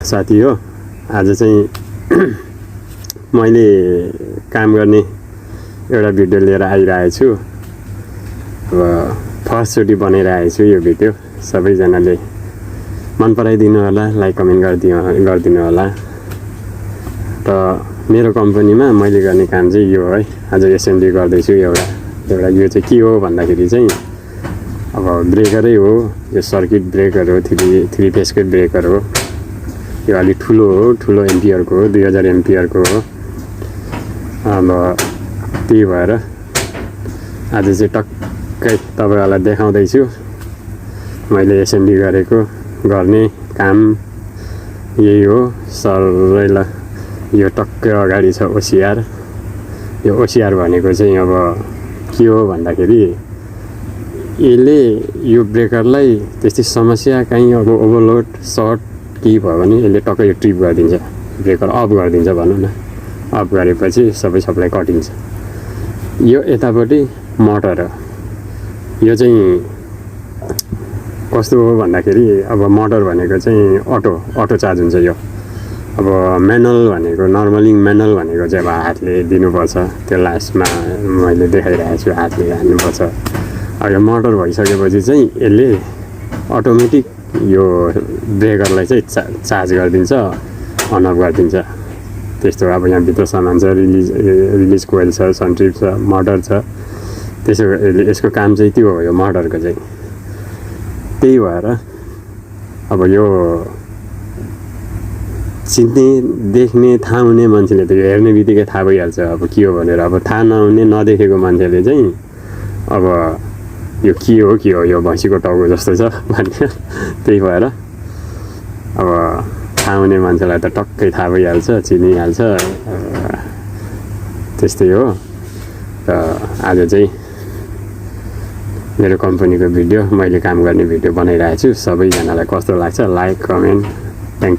साथी हो। आज चाहिँ मैले काम गर्ने एउटा भिडियो लिएर आइरहेको छु। अब फर्स्टचोटि बनाइरहेको छु यो भिडियो। सबैजनाले मन पराइदिनु होला, लाइक कमेन्ट गरिदिनु होला। र मेरो कम्पनीमा मैले गर्ने काम चाहिँ यो है। आज एसेम्बली गर्दैछु एउटा यो चाहिँ के हो भन्दाखेरि चाहिँ अब ब्रेकरै हो। यो सर्किट ब्रेकर हो, थ्री फेसकै ब्रेकर हो। यो अलिक ठुलो एम्पियरको हो, 2000 एम्पियरको हो। अब त्यही भएर आज चाहिँ टक्कै तपाईँहरूलाई देखाउँदैछु मैले एसेम्बली गर्ने काम यही हो। सरैलाई यो टक्कै अगाडि छ ओसिआर। यो ओसिआर भनेको चाहिँ अब के हो भन्दाखेरि यसले यो ब्रेकरलाई त्यस्तै समस्या कहीँ अब ओभरलोड सर्ट केही भयो भने यसले टक्कै यो ट्रिप गरिदिन्छ, ब्रेकर अफ गरिदिन्छ भनौँ न। अफ गरेपछि सबै सप्लाई कटिन्छ। यो यतापट्टि मोटर हो। यो चाहिँ कस्तो हो भन्दाखेरि अब मोटर भनेको चाहिँ अटो चार्ज हुन्छ। यो अब म्यानुअल भनेको नर्मली म्यानुअल भनेको चाहिँ अब हातले दिनुपर्छ। त्यो लास्टमा मैले देखाइरहेको छु, हातले हान्नुपर्छ। अब यो मोटर भइसकेपछि चाहिँ यसले अटोमेटिक यो ब्रेकरलाई चाहिँ चार्ज गरिदिन्छ, अन अफ गरिदिन्छ। त्यस्तो अब यहाँभित्र सामान छ, रिलिज कोइल छ, सन्ट्रिप छ, मोटर छ। त्यसो यसको काम चाहिँ त्यो हो यो मोटरको चाहिँ। त्यही भएर अब यो चिन्ने देख्ने थाहा हुने मान्छेले त यो हेर्ने बित्तिकै थाहा भइहाल्छ अब के हो भनेर। अब थाहा नहुने नदेखेको मान्छेले चाहिँ अब यो के हो यो भैँसीको टाउको जस्तो छ भन्ने। त्यही भएर अब थाहा हुने मान्छेलाई त टक्कै थाहा भइहाल्छ, चिनिहाल्छ। त्यस्तै हो। र आज चाहिँ मेरो कम्पनीको भिडियो, मैले काम गर्ने भिडियो बनाइरहेको छु। सबैजनालाई कस्तो लाग्छ लाइक कमेन्ट ट्याङ